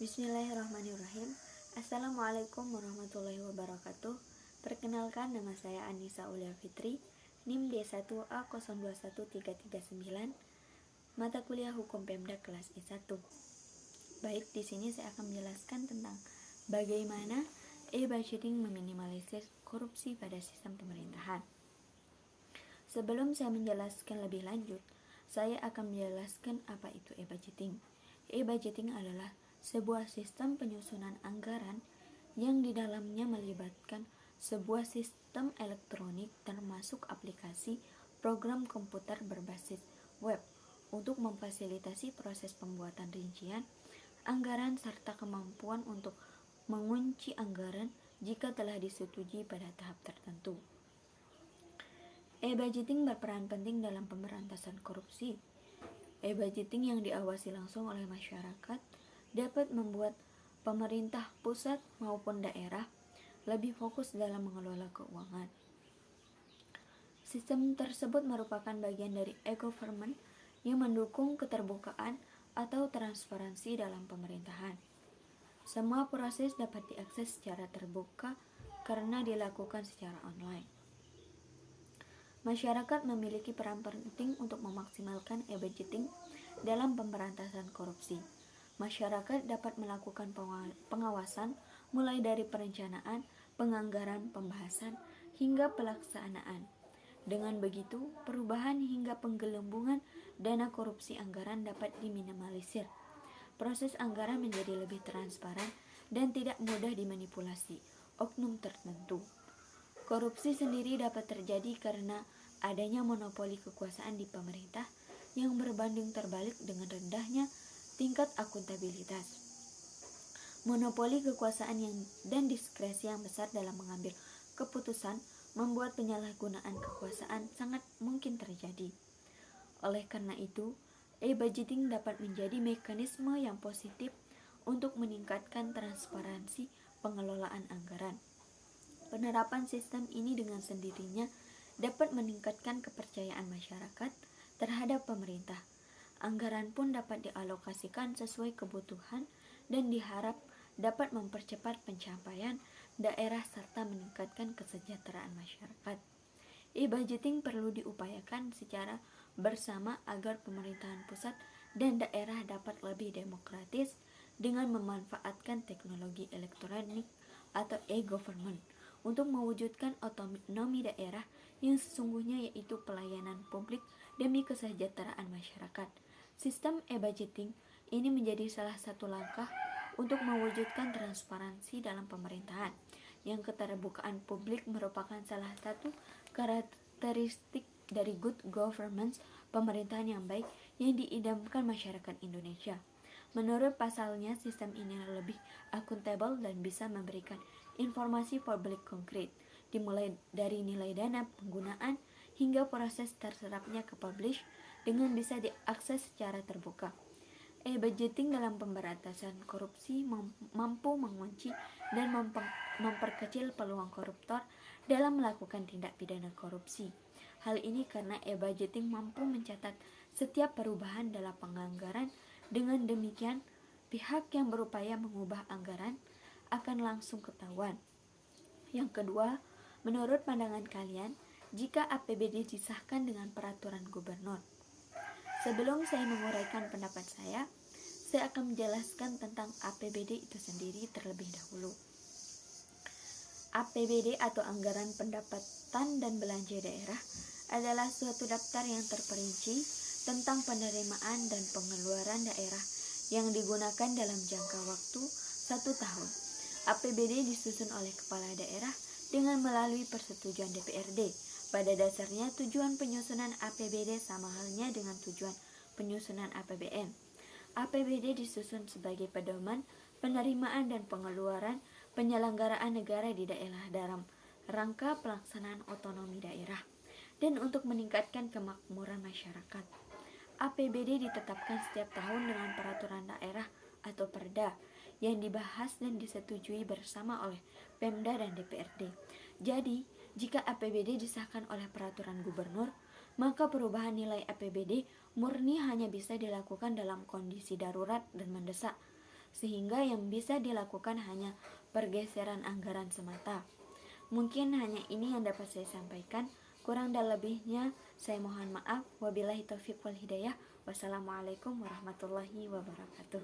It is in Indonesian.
Bismillahirrahmanirrahim. Assalamualaikum warahmatullahi wabarakatuh. Perkenalkan, nama saya Anissa Aulia Fitri, NIM D1A021339, mata kuliah Hukum Pemda kelas E1. Baik, di sini saya akan menjelaskan tentang bagaimana e-budgeting meminimalisir korupsi pada sistem pemerintahan. Sebelum saya menjelaskan lebih lanjut, saya akan menjelaskan apa itu e-budgeting. E-budgeting adalah sebuah sistem penyusunan anggaran yang di dalamnya melibatkan sebuah sistem elektronik termasuk aplikasi program komputer berbasis web untuk memfasilitasi proses pembuatan rincian anggaran serta kemampuan untuk mengunci anggaran jika telah disetujui pada tahap tertentu. E-budgeting berperan penting dalam pemberantasan korupsi. E-budgeting yang diawasi langsung oleh masyarakat dapat membuat pemerintah pusat maupun daerah lebih fokus dalam mengelola keuangan. Sistem tersebut merupakan bagian dari e-government yang mendukung keterbukaan atau transparansi dalam pemerintahan. Semua proses dapat diakses secara terbuka karena dilakukan secara online. Masyarakat memiliki peran penting untuk memaksimalkan e-budgeting dalam pemberantasan korupsi. Masyarakat dapat melakukan pengawasan mulai dari perencanaan, penganggaran, pembahasan, hingga pelaksanaan. Dengan begitu, perubahan hingga penggelembungan dana korupsi anggaran dapat diminimalisir. Proses anggaran menjadi lebih transparan dan tidak mudah dimanipulasi oknum tertentu. Korupsi sendiri dapat terjadi karena adanya monopoli kekuasaan di pemerintah yang berbanding terbalik dengan rendahnya tingkat akuntabilitas. Monopoli kekuasaan dan diskresi yang besar dalam mengambil keputusan membuat penyalahgunaan kekuasaan sangat mungkin terjadi. Oleh karena itu, e-budgeting dapat menjadi mekanisme yang positif untuk meningkatkan transparansi pengelolaan anggaran. Penerapan sistem ini dengan sendirinya dapat meningkatkan kepercayaan masyarakat terhadap pemerintah. Anggaran pun dapat dialokasikan sesuai kebutuhan dan diharap dapat mempercepat pencapaian daerah serta meningkatkan kesejahteraan masyarakat. E-budgeting perlu diupayakan secara bersama agar pemerintahan pusat dan daerah dapat lebih demokratis dengan memanfaatkan teknologi elektronik atau e-government untuk mewujudkan otonomi daerah yang sesungguhnya, yaitu pelayanan publik demi kesejahteraan masyarakat. Sistem e-budgeting ini menjadi salah satu langkah untuk mewujudkan transparansi dalam pemerintahan, yang keterbukaan publik merupakan salah satu karakteristik dari good governance, pemerintahan yang baik yang diidamkan masyarakat Indonesia. Menurut pasalnya, sistem ini lebih akuntabel dan bisa memberikan informasi publik konkret, dimulai dari nilai dana penggunaan hingga proses terserapnya ke publish dengan bisa diakses secara terbuka. E-budgeting dalam pemberantasan korupsi mampu mengunci dan memperkecil peluang koruptor dalam melakukan tindak pidana korupsi. Hal ini karena e-budgeting mampu mencatat setiap perubahan dalam penganggaran. Dengan demikian, pihak yang berupaya mengubah anggaran akan langsung ketahuan. Yang kedua, menurut pandangan kalian, jika APBD disahkan dengan peraturan gubernur? Sebelum saya menguraikan pendapat saya akan menjelaskan tentang APBD itu sendiri terlebih dahulu. APBD atau Anggaran Pendapatan dan Belanja Daerah adalah suatu daftar yang terperinci tentang penerimaan dan pengeluaran daerah yang digunakan dalam jangka waktu 1 tahun. APBD disusun oleh kepala daerah dengan melalui persetujuan DPRD. Pada dasarnya, tujuan penyusunan APBD sama halnya dengan tujuan penyusunan APBN. APBD disusun sebagai pedoman penerimaan dan pengeluaran penyelenggaraan negara di daerah dalam rangka pelaksanaan otonomi daerah dan untuk meningkatkan kemakmuran masyarakat. APBD ditetapkan setiap tahun dengan peraturan daerah atau Perda yang dibahas dan disetujui bersama oleh Pemda dan DPRD. Jadi, jika APBD disahkan oleh peraturan gubernur, maka perubahan nilai APBD murni hanya bisa dilakukan dalam kondisi darurat dan mendesak. sehingga yang bisa dilakukan hanya pergeseran anggaran semata. Mungkin hanya ini yang dapat saya sampaikan. Kurang dan lebihnya saya mohon maaf. Wabillahi taufiq wal hidayah. Wassalamualaikum warahmatullahi wabarakatuh.